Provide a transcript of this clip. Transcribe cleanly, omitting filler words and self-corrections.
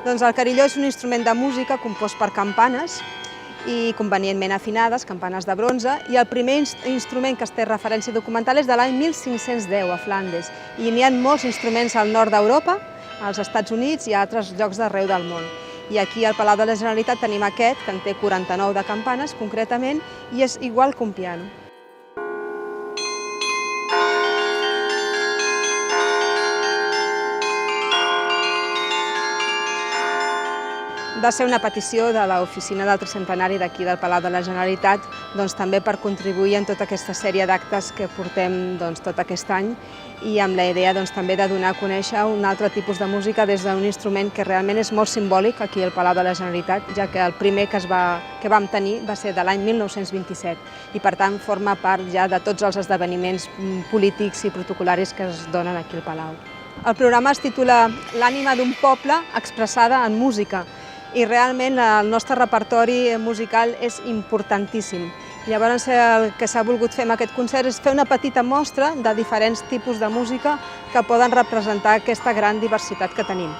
Doncs el carilló és un instrument de música compost per campanes i convenientment afinades, campanes de bronze, i el primer instrument que es té referència documental és de l'any 1510 a Flandes, i n'hi ha molts instruments al nord d'Europa, als Estats Units i a altres llocs d'arreu del món. I aquí al Palau de la Generalitat tenim aquest, que en té 49 de campanes concretament, i és igual que un piano. Va ser una petició de l'Oficina del Tricentenari d'aquí del Palau de la Generalitat, també per contribuir en tota aquesta sèrie d'actes que portem tot aquest any i amb la idea també de donar a conèixer un altre tipus de música des d'un instrument que realment és molt simbòlic aquí al Palau de la Generalitat, ja que el primer que vam tenir va ser de l'any 1927 i per tant forma part ja de tots els esdeveniments polítics i protocol·laris que es donen aquí al Palau. El programa es titula L'ànima d'un poble expressada en música, i realment el nostre repertori musical és importantíssim. Llavors el que s'ha volgut fer amb aquest concert és fer una petita mostra de diferents tipus de música que poden representar aquesta gran diversitat que tenim.